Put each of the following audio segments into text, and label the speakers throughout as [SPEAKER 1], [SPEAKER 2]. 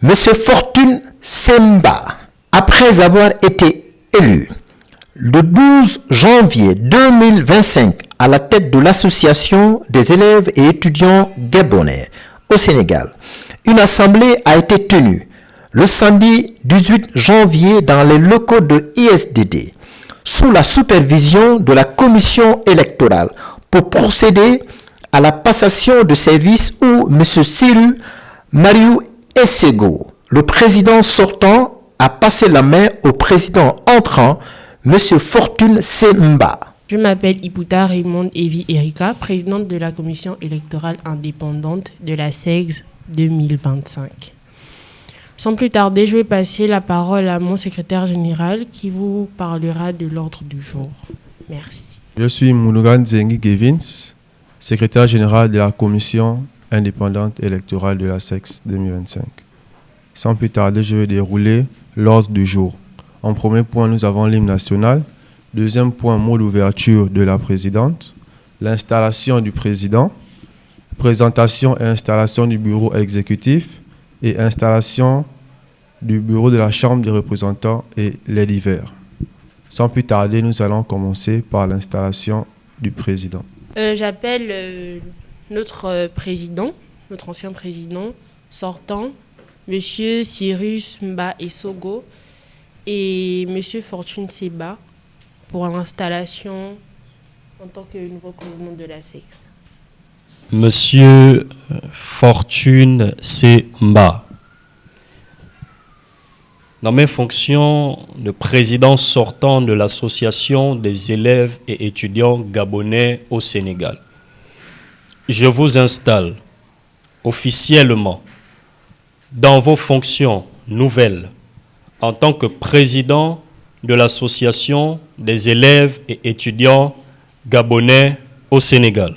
[SPEAKER 1] Monsieur Fortune Semba, après avoir été élu le 12 janvier 2025 à la tête de l'Association des élèves et étudiants gabonais au Sénégal, une assemblée a été tenue le samedi 18 janvier dans les locaux de ISDD, sous la supervision de la commission électorale, pour procéder à la passation de service où M. Cyril Mariou Essego, le président sortant, a passé la main au président entrant, M. Fortune Semba.
[SPEAKER 2] Je m'appelle Iputa Raymond Evi Erika, présidente de la commission électorale indépendante de la SEGS 2025. Sans plus tarder, je vais passer la parole à mon secrétaire général qui vous parlera de l'ordre du jour. Merci.
[SPEAKER 3] Je suis Moulougan Zengi Gevins, secrétaire général de la commission indépendante électorale de la SEGS 2025. Sans plus tarder, je vais dérouler l'ordre du jour. En premier point, nous avons l'hymne national. Deuxième point, mot d'ouverture de la présidente. L'installation du président. Présentation et installation du bureau exécutif. Et installation du bureau de la Chambre des représentants et les divers. Sans plus tarder, nous allons commencer par l'installation du président.
[SPEAKER 2] J'appelle notre président, notre ancien président sortant, M. Cyrus Mba Essogo et M. Fortune Seba pour l'installation en tant que nouveau président de la SEGS.
[SPEAKER 4] Monsieur Fortune Semba. Dans mes fonctions de président sortant de l'Association des élèves et étudiants gabonais au Sénégal, je vous installe officiellement dans vos fonctions nouvelles en tant que président de l'Association des élèves et étudiants gabonais au Sénégal.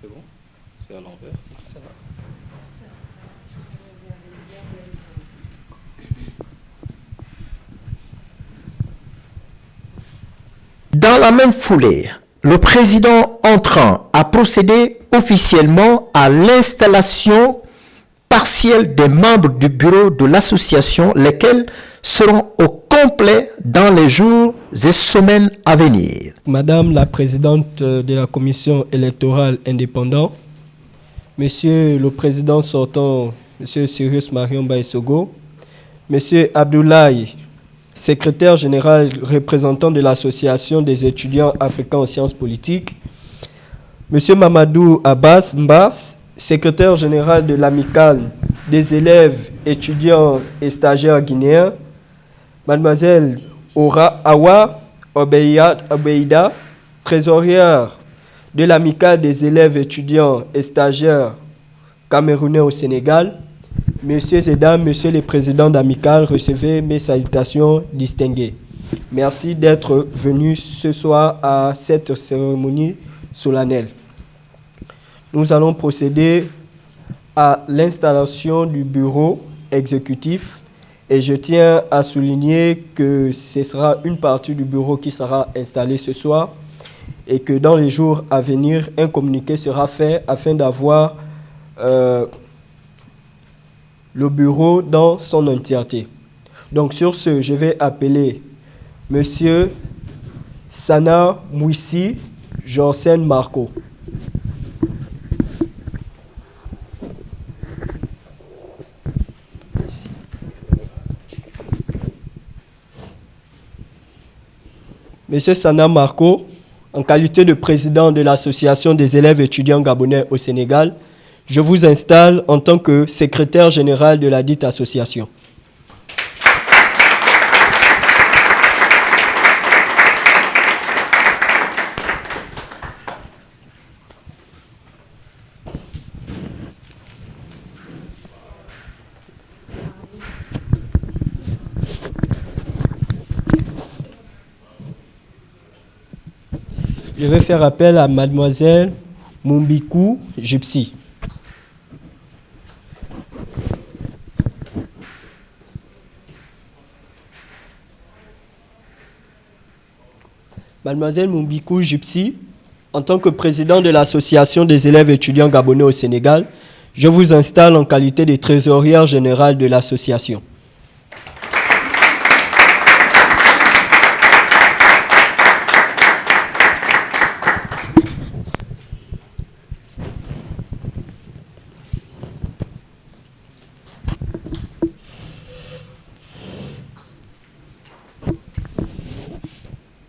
[SPEAKER 4] C'est bon? C'est à l'envers. Ça va.
[SPEAKER 1] Dans la même foulée, le président entrant a procédé officiellement à l'installation partielle des membres du bureau de l'association, lesquels seront au complet dans les jours et semaines à venir.
[SPEAKER 5] Madame la présidente de la commission électorale indépendante, Monsieur le président sortant, Monsieur Cyrus Marion Essogo, Monsieur Abdoulaye, secrétaire général représentant de l'Association des étudiants africains en sciences politiques, Monsieur Mamadou Abbas Mbas, secrétaire général de l'amicale des élèves, étudiants et stagiaires guinéens, Mademoiselle Awa Obeida, trésorière de l'amicale des élèves, étudiants et stagiaires camerounais au Sénégal. Messieurs et dames, Monsieur le Président d'amicale, recevez mes salutations distinguées. Merci d'être venus ce soir à cette cérémonie solennelle. Nous allons procéder à l'installation du bureau exécutif et je tiens à souligner que ce sera une partie du bureau qui sera installée ce soir et que dans les jours à venir, un communiqué sera fait afin d'avoir le bureau dans son entièreté. Donc sur ce, je vais appeler Monsieur Sana Mouissi Jansen Marco. Monsieur Sana Marco, en qualité de président de l'Association des élèves étudiants gabonais au Sénégal, je vous installe en tant que secrétaire général de la dite association. Je vais faire appel à mademoiselle Mumbiku Gypsy. Mademoiselle Mumbiku Gypsy, en tant que président de l'Association des élèves étudiants gabonais au Sénégal, je vous installe en qualité de trésorière générale de l'association.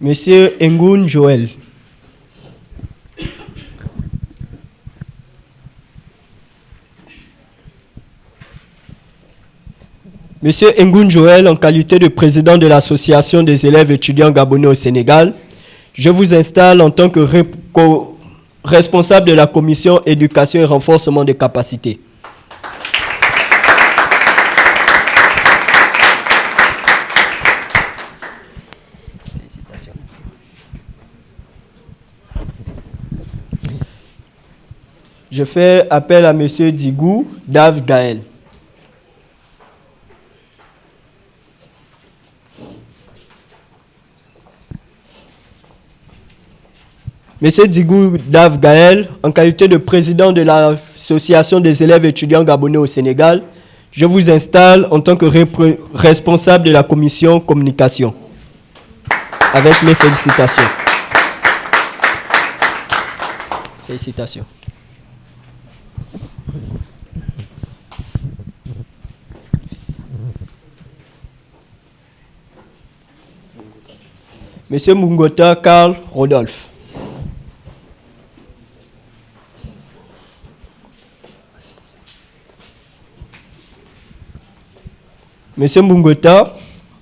[SPEAKER 5] Monsieur Ngoun Joël. Monsieur Ngoun Joël, en qualité de président de l'Association des élèves étudiants gabonais au Sénégal, je vous installe en tant que responsable de la commission éducation et renforcement des capacités. Félicitations. Je fais appel à monsieur Digou Dave Gaël. Monsieur Digou Dave Gaël, en qualité de président de l'Association des élèves étudiants gabonais au Sénégal, je vous installe en tant que responsable de la commission communication. Avec mes félicitations. Félicitations. Monsieur Mungota Karl Rodolphe. Monsieur Mungota,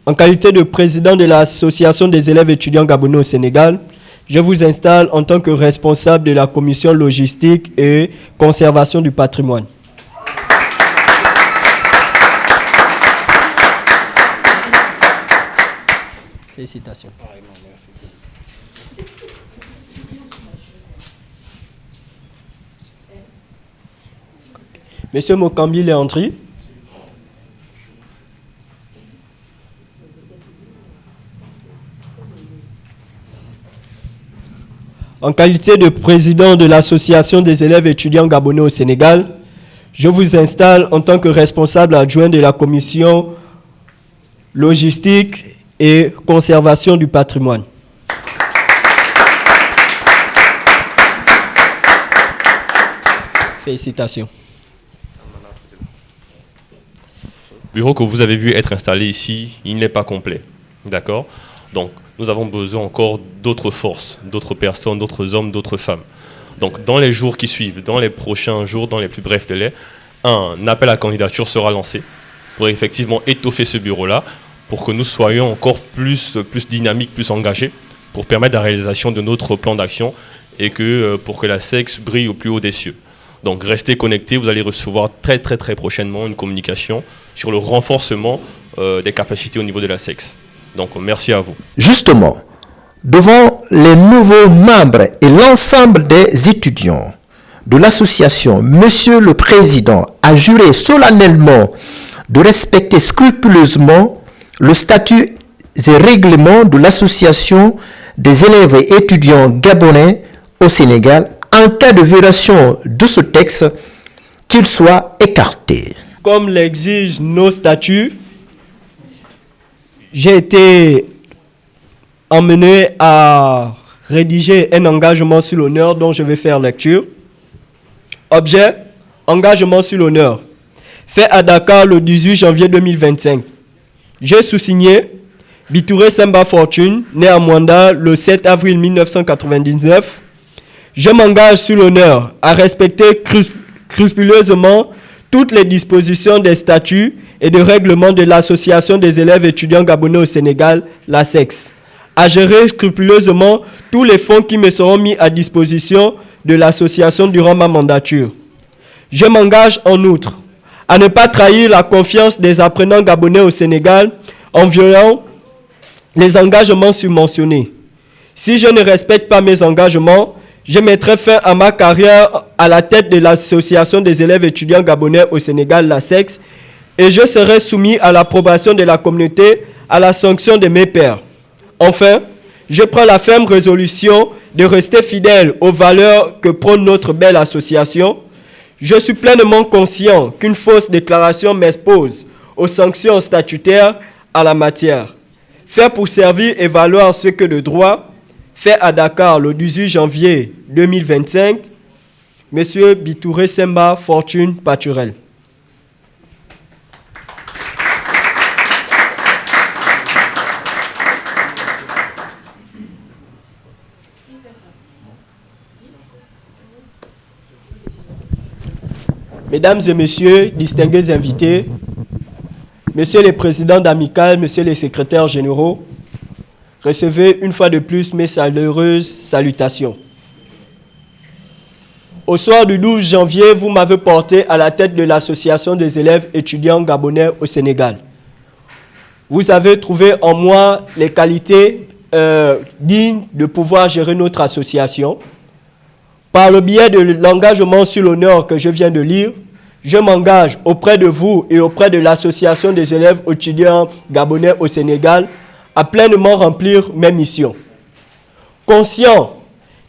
[SPEAKER 5] en qualité de président de l'Association des élèves étudiants gabonais au Sénégal, je vous installe en tant que responsable de la commission logistique et conservation du patrimoine. Félicitations. Monsieur Mokambi Léandri. En qualité de président de l'Association des élèves étudiants gabonais au Sénégal, je vous installe en tant que responsable adjoint de la commission logistique et conservation du patrimoine. Félicitations.
[SPEAKER 6] Le bureau que vous avez vu être installé ici, il n'est pas complet. D'accord ? Donc, nous avons besoin encore d'autres forces, d'autres personnes, d'autres hommes, d'autres femmes. Donc, dans les jours qui suivent, dans les prochains jours, dans les plus brefs délais, un appel à candidature sera lancé pour effectivement étoffer ce bureau-là, pour que nous soyons encore plus dynamiques, plus engagés, pour permettre la réalisation de notre plan d'action et pour que la SEX brille au plus haut des cieux. Donc, restez connectés, vous allez recevoir très prochainement une communication sur le renforcement des capacités au niveau de la SEX. Donc, merci à vous.
[SPEAKER 1] Justement, devant les nouveaux membres et l'ensemble des étudiants de l'association, Monsieur le Président a juré solennellement de respecter scrupuleusement le statut et règlements de l'association des élèves et étudiants gabonais au Sénégal en cas de violation de ce texte, qu'il soit écarté.
[SPEAKER 5] Comme l'exigent nos statuts, j'ai été emmené à rédiger un engagement sur l'honneur dont je vais faire lecture. Objet, engagement sur l'honneur. Fait à Dakar le 18 janvier 2025. J'ai sous-signé Bitouré Semba Fortune, né à Mwanda le 7 avril 1999. Je m'engage sur l'honneur à respecter scrupuleusement toutes les dispositions des statuts et de règlements de l'Association des élèves étudiants gabonais au Sénégal, la SEX, à gérer scrupuleusement tous les fonds qui me seront mis à disposition de l'association durant ma mandature. Je m'engage en outre à ne pas trahir la confiance des apprenants gabonais au Sénégal en violant les engagements submentionnés. Si je ne respecte pas mes engagements, je mettrai fin à ma carrière à la tête de l'Association des élèves étudiants gabonais au Sénégal, l'ASEX, et je serai soumis à l'approbation de la communauté à la sanction de mes pairs. Enfin, je prends la ferme résolution de rester fidèle aux valeurs que prône notre belle association. Je suis pleinement conscient qu'une fausse déclaration m'expose aux sanctions statutaires à la matière. Faire pour servir et valoir ce que le droit fait à Dakar le 18 janvier 2025, Monsieur Bitouré Semba Fortune Paturel. Mesdames et messieurs, distingués invités, messieurs les présidents d'amicales, messieurs les secrétaires généraux, recevez une fois de plus mes chaleureuses salutations. Au soir du 12 janvier, vous m'avez porté à la tête de l'Association des élèves étudiants gabonais au Sénégal. Vous avez trouvé en moi les qualités dignes de pouvoir gérer notre association. Par le biais de l'engagement sur l'honneur que je viens de lire, je m'engage auprès de vous et auprès de l'Association des élèves étudiants gabonais au Sénégal à pleinement remplir mes missions. Conscient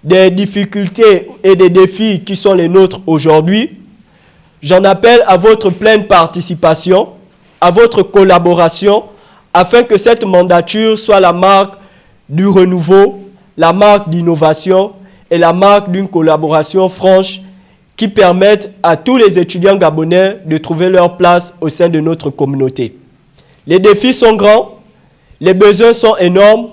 [SPEAKER 5] des difficultés et des défis qui sont les nôtres aujourd'hui, j'en appelle à votre pleine participation, à votre collaboration, afin que cette mandature soit la marque du renouveau, la marque d'innovation et la marque d'une collaboration franche qui permette à tous les étudiants gabonais de trouver leur place au sein de notre communauté. Les défis sont grands, les besoins sont énormes.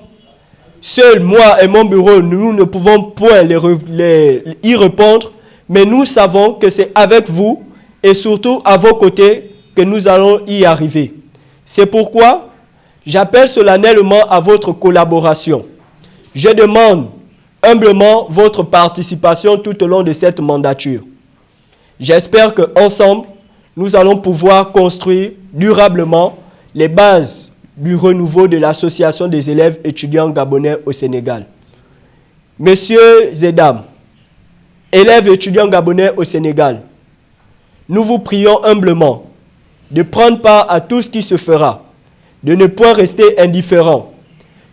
[SPEAKER 5] Seul moi et mon bureau, nous ne pouvons point y répondre, mais nous savons que c'est avec vous et surtout à vos côtés que nous allons y arriver. C'est pourquoi j'appelle solennellement à votre collaboration. Je demande humblement votre participation tout au long de cette mandature. J'espère qu'ensemble, nous allons pouvoir construire durablement les bases du renouveau de l'Association des élèves étudiants gabonais au Sénégal. Messieurs et dames, élèves étudiants gabonais au Sénégal, nous vous prions humblement de prendre part à tout ce qui se fera, de ne point rester indifférents,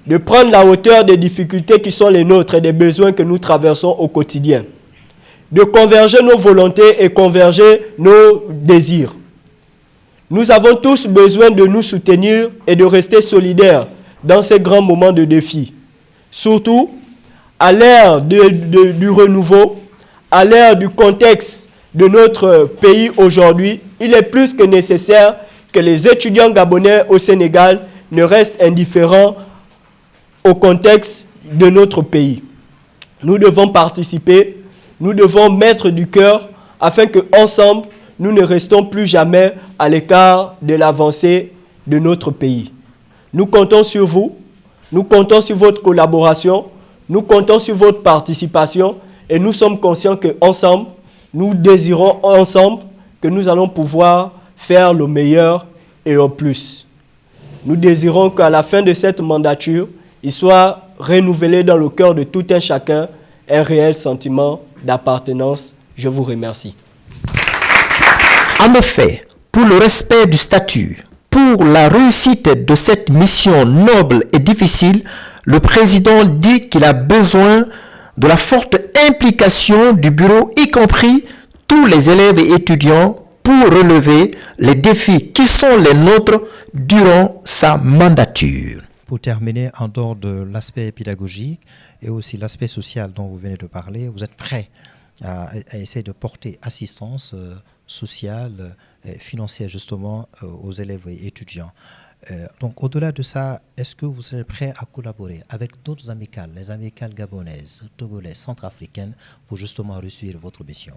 [SPEAKER 5] de prendre la hauteur des difficultés qui sont les nôtres et des besoins que nous traversons au quotidien, de converger nos volontés et converger nos désirs. Nous avons tous besoin de nous soutenir et de rester solidaires dans ces grands moments de défi. Surtout, à l'ère du renouveau, à l'ère du contexte de notre pays aujourd'hui, il est plus que nécessaire que les étudiants gabonais au Sénégal ne restent indifférents au contexte de notre pays. Nous devons participer, nous devons mettre du cœur afin qu'ensemble, nous ne restons plus jamais à l'écart de l'avancée de notre pays. Nous comptons sur vous, nous comptons sur votre collaboration, nous comptons sur votre participation et nous sommes conscients qu'ensemble, nous désirons ensemble que nous allons pouvoir faire le meilleur et le plus. Nous désirons qu'à la fin de cette mandature, il soit renouvelé dans le cœur de tout un chacun un réel sentiment d'appartenance. Je vous remercie.
[SPEAKER 1] En effet, pour le respect du statut, pour la réussite de cette mission noble et difficile, le président dit qu'il a besoin de la forte implication du bureau, y compris tous les élèves et étudiants, pour relever les défis qui sont les nôtres durant sa mandature.
[SPEAKER 7] Pour terminer, en dehors de l'aspect pédagogique et aussi l'aspect social dont vous venez de parler, vous êtes prêt à essayer de porter assistance sociale et financière justement aux élèves et étudiants. Donc au-delà de ça, est-ce que vous êtes prêt à collaborer avec d'autres amicales, les amicales gabonaises, togolaises, centrafricaines, pour justement réussir votre mission?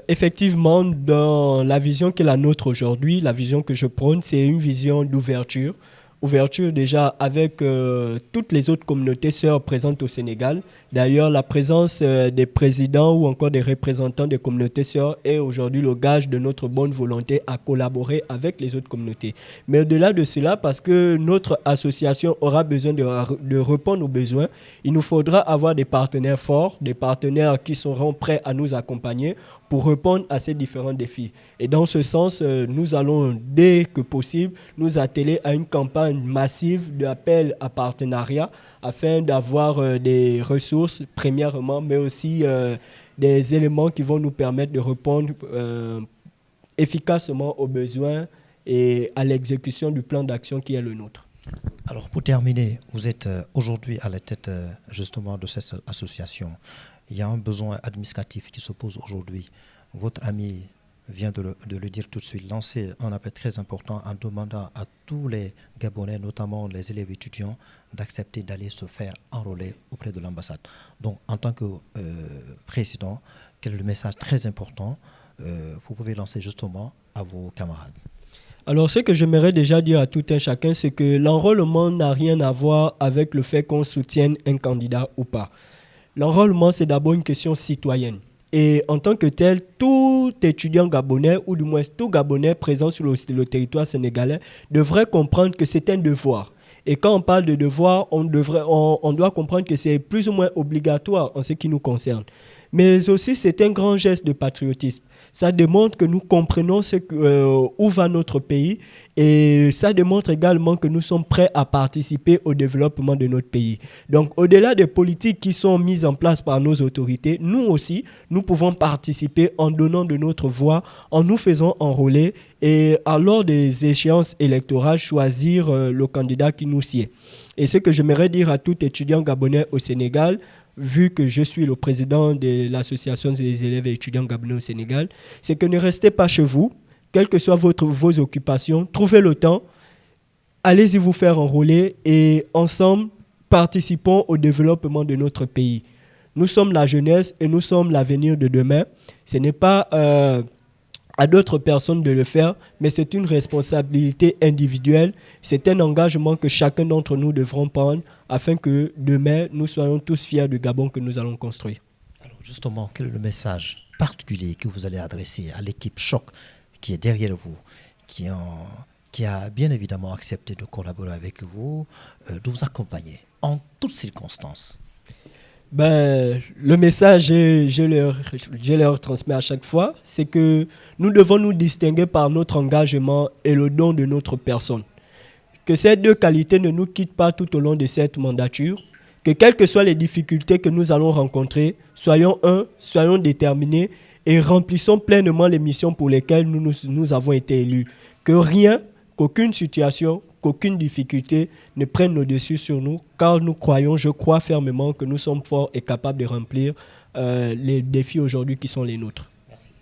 [SPEAKER 5] Effectivement, dans la vision qui est la nôtre aujourd'hui, la vision que je prône, c'est une vision d'ouverture ouverture déjà avec toutes les autres communautés sœurs présentes au Sénégal. D'ailleurs, la présence des présidents ou encore des représentants des communautés sœurs est aujourd'hui le gage de notre bonne volonté à collaborer avec les autres communautés. Mais au-delà de cela, parce que notre association aura besoin de répondre aux besoins, il nous faudra avoir des partenaires forts, des partenaires qui seront prêts à nous accompagner pour répondre à ces différents défis. Et dans ce sens, nous allons, dès que possible, nous atteler à une campagne massive d'appel à partenariat afin d'avoir des ressources, premièrement, mais aussi des éléments qui vont nous permettre de répondre efficacement aux besoins et à l'exécution du plan d'action qui est le nôtre.
[SPEAKER 7] Alors pour terminer, vous êtes aujourd'hui à la tête justement de cette association. Il y a un besoin administratif qui se pose aujourd'hui. Votre ami vient de le dire tout de suite, lancer un appel très important en demandant à tous les Gabonais, notamment les élèves étudiants, d'accepter d'aller se faire enrôler auprès de l'ambassade. Donc en tant que président, quel est le message très important vous pouvez lancer justement à vos camarades?
[SPEAKER 5] Alors, ce que j'aimerais déjà dire à tout un chacun, c'est que l'enrôlement n'a rien à voir avec le fait qu'on soutienne un candidat ou pas. L'enrôlement, c'est d'abord une question citoyenne. Et en tant que tel, tout étudiant gabonais, ou du moins tout Gabonais présent sur le territoire sénégalais, devrait comprendre que c'est un devoir. Et quand on parle de devoir, on doit comprendre que c'est plus ou moins obligatoire en ce qui nous concerne. Mais aussi, c'est un grand geste de patriotisme. Ça démontre que nous comprenons où va notre pays et ça démontre également que nous sommes prêts à participer au développement de notre pays. Donc, au-delà des politiques qui sont mises en place par nos autorités, nous aussi, nous pouvons participer en donnant de notre voix, en nous faisant enrôler et lors des échéances électorales, choisir le candidat qui nous sied. Et ce que j'aimerais dire à tout étudiant gabonais au Sénégal, vu que je suis le président de l'association des élèves et étudiants gabonais au Sénégal, c'est que ne restez pas chez vous, quelles que soient vos occupations, trouvez le temps, allez-y vous faire enrôler et ensemble, participons au développement de notre pays. Nous sommes la jeunesse et nous sommes l'avenir de demain. Ce n'est pas à d'autres personnes de le faire, mais c'est une responsabilité individuelle. C'est un engagement que chacun d'entre nous devrons prendre afin que demain, nous soyons tous fiers du Gabon que nous allons construire.
[SPEAKER 7] Alors justement, quel est le message particulier que vous allez adresser à l'équipe Choc qui est derrière vous, qui a bien évidemment accepté de collaborer avec vous, de vous accompagner en toutes circonstances?
[SPEAKER 5] Le message, je leur transmets à chaque fois, c'est que nous devons nous distinguer par notre engagement et le don de notre personne. Que ces deux qualités ne nous quittent pas tout au long de cette mandature, que quelles que soient les difficultés que nous allons rencontrer, soyons déterminés et remplissons pleinement les missions pour lesquelles nous avons été élus. Que rien, qu'aucune situation, qu'aucune difficulté ne prenne le dessus sur nous, car je crois fermement que nous sommes forts et capables de remplir les défis aujourd'hui qui sont les nôtres.
[SPEAKER 7] Merci.